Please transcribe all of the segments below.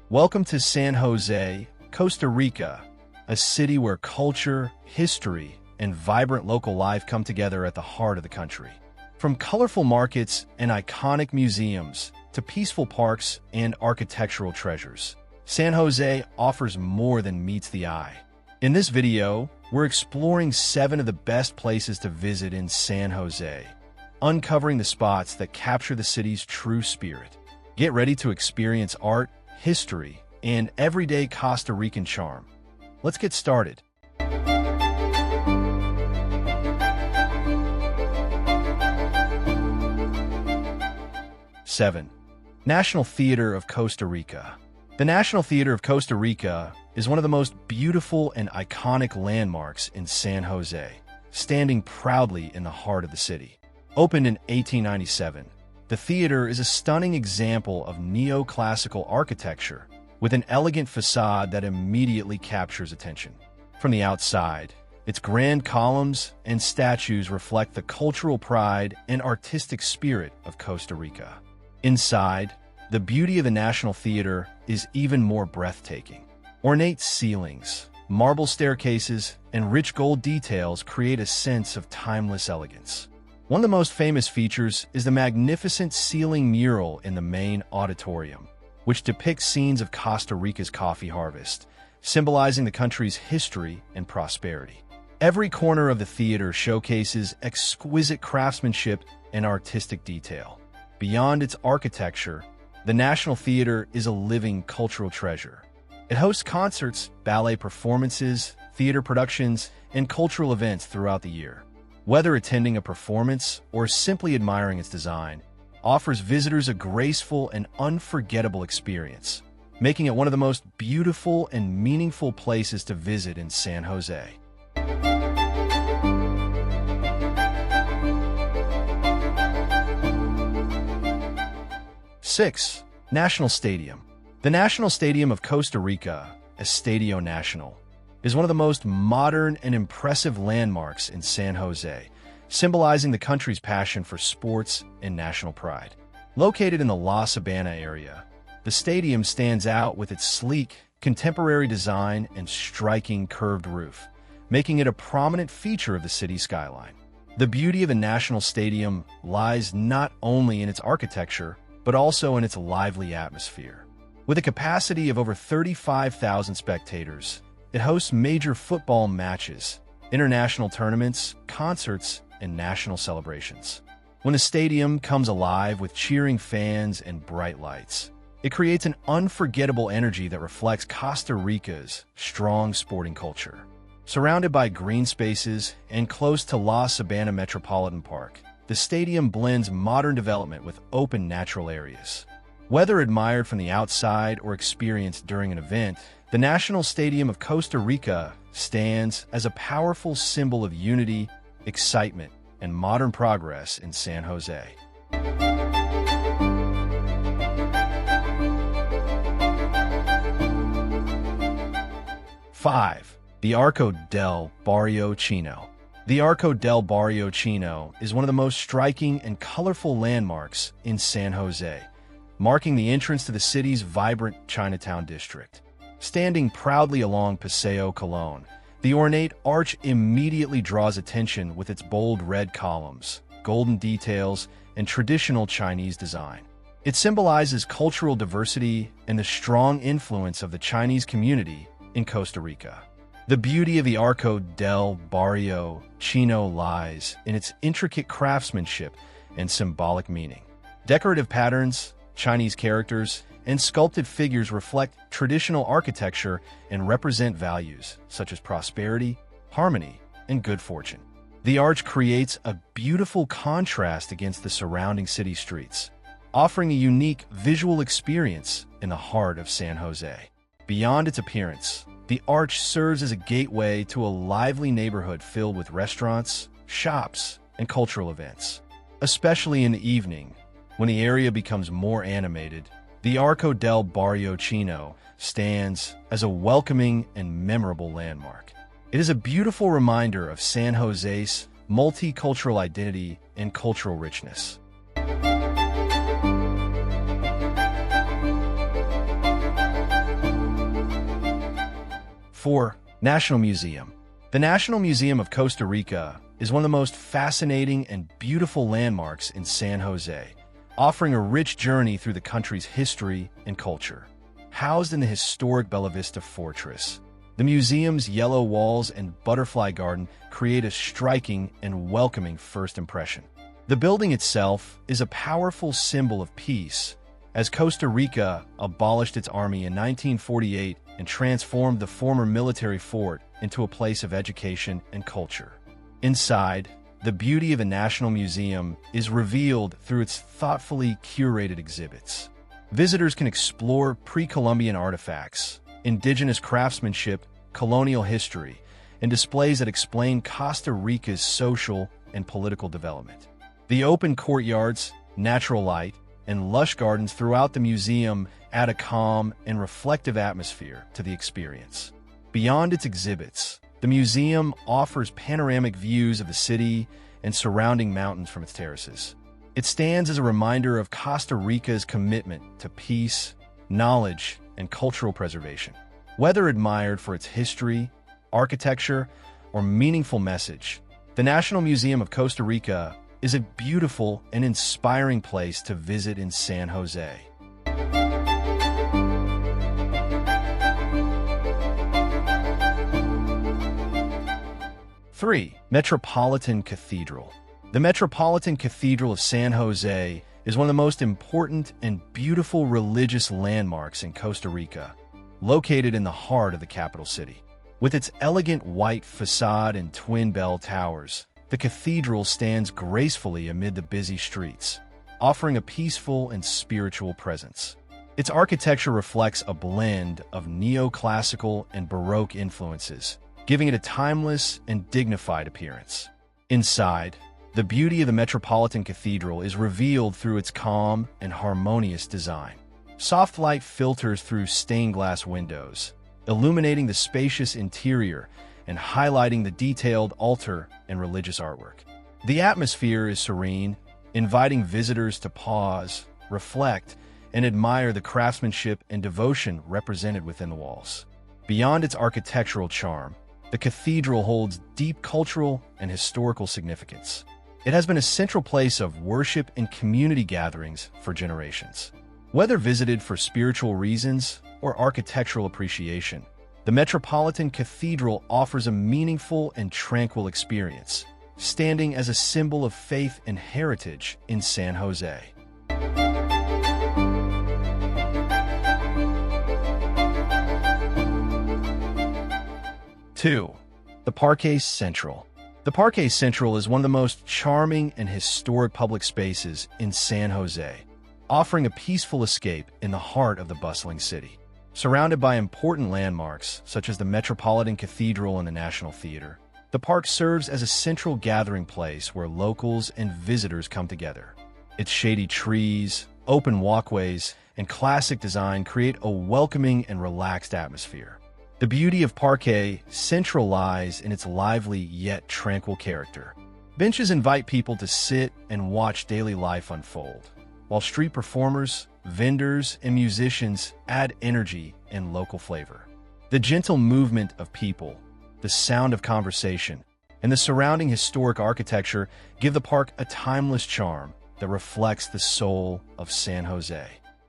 Welcome to San Jose, Costa Rica, a city where culture, history, and vibrant local life come together at the heart of the country. From colorful markets and iconic museums to peaceful parks and architectural treasures, San Jose offers more than meets the eye. In this video, we're exploring 7 of the best places to visit in San Jose, uncovering the spots that capture the city's true spirit. Get ready to experience art, history, and everyday Costa Rican charm. Let's get started. Seven, National Theater of Costa Rica. The National Theater of Costa Rica is one of the most beautiful and iconic landmarks in San Jose, standing proudly in the heart of the city. Opened in 1897, the theater is a stunning example of neoclassical architecture with an elegant facade that immediately captures attention. From the outside, its grand columns and statues reflect the cultural pride and artistic spirit of Costa Rica. Inside, the beauty of the National Theater is even more breathtaking. Ornate ceilings, marble staircases, and rich gold details create a sense of timeless elegance. One of the most famous features is the magnificent ceiling mural in the main auditorium, which depicts scenes of Costa Rica's coffee harvest, symbolizing the country's history and prosperity. Every corner of the theater showcases exquisite craftsmanship and artistic detail. Beyond its architecture, the National Theater is a living cultural treasure. It hosts concerts, ballet performances, theater productions, and cultural events throughout the year. Whether attending a performance or simply admiring its design, offers visitors a graceful and unforgettable experience, making it one of the most beautiful and meaningful places to visit in San Jose. 6. National Stadium. The National Stadium of Costa Rica, Estadio Nacional, is one of the most modern and impressive landmarks in San Jose, symbolizing the country's passion for sports and national pride. Located in the La Sabana area, the stadium stands out with its sleek, contemporary design and striking curved roof, making it a prominent feature of the city's skyline. The beauty of the National Stadium lies not only in its architecture, but also in its lively atmosphere. With a capacity of over 35,000 spectators, it hosts major football matches, international tournaments, concerts, and national celebrations. When the stadium comes alive with cheering fans and bright lights, it creates an unforgettable energy that reflects Costa Rica's strong sporting culture. Surrounded by green spaces and close to La Sabana Metropolitan Park, the stadium blends modern development with open natural areas. Whether admired from the outside or experienced during an event, the National Stadium of Costa Rica stands as a powerful symbol of unity, excitement, and modern progress in San Jose. 5. The Arco del Barrio Chino. The Arco del Barrio Chino is one of the most striking and colorful landmarks in San Jose, marking the entrance to the city's vibrant Chinatown district. Standing proudly along Paseo Colón, the ornate arch immediately draws attention with its bold red columns, golden details, and traditional Chinese design. It symbolizes cultural diversity and the strong influence of the Chinese community in Costa Rica. The beauty of the Arco del Barrio Chino lies in its intricate craftsmanship and symbolic meaning. Decorative patterns, Chinese characters, and sculpted figures reflect traditional architecture and represent values such as prosperity, harmony, and good fortune. The arch creates a beautiful contrast against the surrounding city streets, offering a unique visual experience in the heart of San Jose. Beyond its appearance, the arch serves as a gateway to a lively neighborhood filled with restaurants, shops, and cultural events. Especially in the evening, when the area becomes more animated, the Arco del Barrio Chino stands as a welcoming and memorable landmark. It is a beautiful reminder of San Jose's multicultural identity and cultural richness. 4. National Museum. The National Museum of Costa Rica is one of the most fascinating and beautiful landmarks in San Jose, offering a rich journey through the country's history and culture. Housed in the historic Bella Vista Fortress, the museum's yellow walls and butterfly garden create a striking and welcoming first impression. The building itself is a powerful symbol of peace, as Costa Rica abolished its army in 1948 and transformed the former military fort into a place of education and culture. Inside, the beauty of the National Museum is revealed through its thoughtfully curated exhibits. Visitors can explore pre-Columbian artifacts, indigenous craftsmanship, colonial history, and displays that explain Costa Rica's social and political development. The open courtyards, natural light, and lush gardens throughout the museum add a calm and reflective atmosphere to the experience. Beyond its exhibits, the museum offers panoramic views of the city and surrounding mountains from its terraces. It stands as a reminder of Costa Rica's commitment to peace, knowledge, and cultural preservation. Whether admired for its history, architecture, or meaningful message, the National Museum of Costa Rica is a beautiful and inspiring place to visit in San Jose. 3. Metropolitan Cathedral. The Metropolitan Cathedral of San Jose is one of the most important and beautiful religious landmarks in Costa Rica, located in the heart of the capital city. With its elegant white facade and twin bell towers, the cathedral stands gracefully amid the busy streets, offering a peaceful and spiritual presence. Its architecture reflects a blend of neoclassical and Baroque influences, giving it a timeless and dignified appearance. Inside, the beauty of the Metropolitan Cathedral is revealed through its calm and harmonious design. Soft light filters through stained glass windows, illuminating the spacious interior and highlighting the detailed altar and religious artwork. The atmosphere is serene, inviting visitors to pause, reflect, and admire the craftsmanship and devotion represented within the walls. Beyond its architectural charm, the cathedral holds deep cultural and historical significance. It has been a central place of worship and community gatherings for generations. Whether visited for spiritual reasons or architectural appreciation, the Metropolitan Cathedral offers a meaningful and tranquil experience, standing as a symbol of faith and heritage in San Jose. 2. The Parque Central. The Parque Central is one of the most charming and historic public spaces in San Jose, offering a peaceful escape in the heart of the bustling city. Surrounded by important landmarks such as the Metropolitan Cathedral and the National Theater, the park serves as a central gathering place where locals and visitors come together. Its shady trees, open walkways, and classic design create a welcoming and relaxed atmosphere. The beauty of Parque Central lies in its lively yet tranquil character. Benches invite people to sit and watch daily life unfold, while street performers, vendors, and musicians add energy and local flavor. The gentle movement of people, the sound of conversation, and the surrounding historic architecture give the park a timeless charm that reflects the soul of San Jose.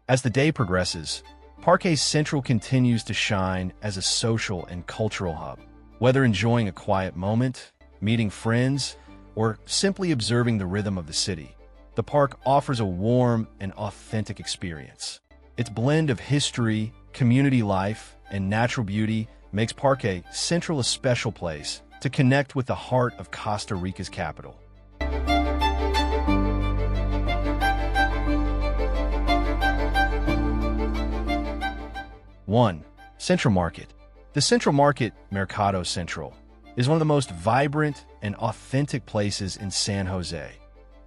As the day progresses, Parque Central continues to shine as a social and cultural hub. Whether enjoying a quiet moment, meeting friends, or simply observing the rhythm of the city, the park offers a warm and authentic experience. Its blend of history, community life, and natural beauty makes Parque Central a special place to connect with the heart of Costa Rica's capital. 1. Central Market. The Central Market, Mercado Central, is one of the most vibrant and authentic places in San Jose,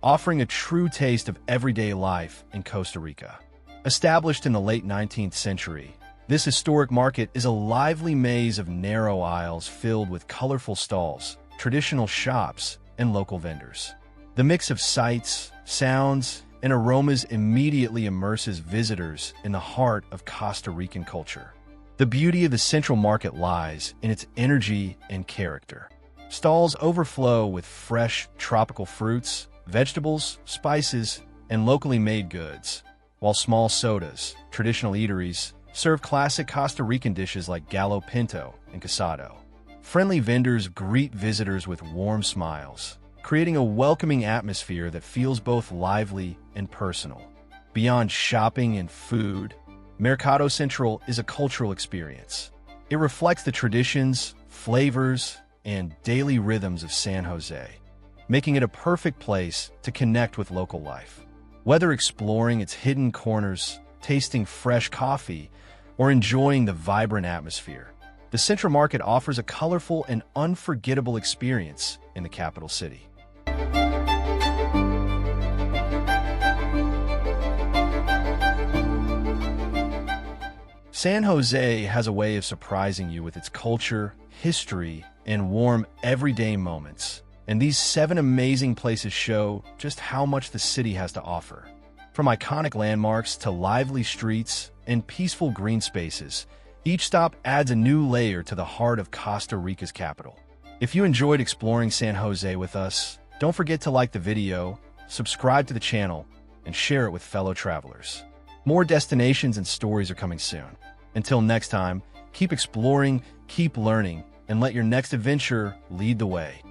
offering a true taste of everyday life in Costa Rica. Established in the late 19th century, this historic market is a lively maze of narrow aisles filled with colorful stalls, traditional shops, and local vendors. The mix of sights, sounds, and aromas immediately immerses visitors in the heart of Costa Rican culture. The beauty of the Central Market lies in its energy and character. Stalls overflow with fresh, tropical fruits, vegetables, spices, and locally made goods, while small sodas, traditional eateries, serve classic Costa Rican dishes like gallo pinto and casado. Friendly vendors greet visitors with warm smiles, creating a welcoming atmosphere that feels both lively and personal. Beyond shopping and food, Mercado Central is a cultural experience. It reflects the traditions, flavors, and daily rhythms of San Jose, making it a perfect place to connect with local life. Whether exploring its hidden corners, tasting fresh coffee, or enjoying the vibrant atmosphere, the Central Market offers a colorful and unforgettable experience in the capital city. San Jose has a way of surprising you with its culture, history, and warm, everyday moments. And these 7 amazing places show just how much the city has to offer. From iconic landmarks to lively streets and peaceful green spaces, each stop adds a new layer to the heart of Costa Rica's capital. If you enjoyed exploring San Jose with us, don't forget to like the video, subscribe to the channel, and share it with fellow travelers. More destinations and stories are coming soon. Until next time, keep exploring, keep learning, and let your next adventure lead the way.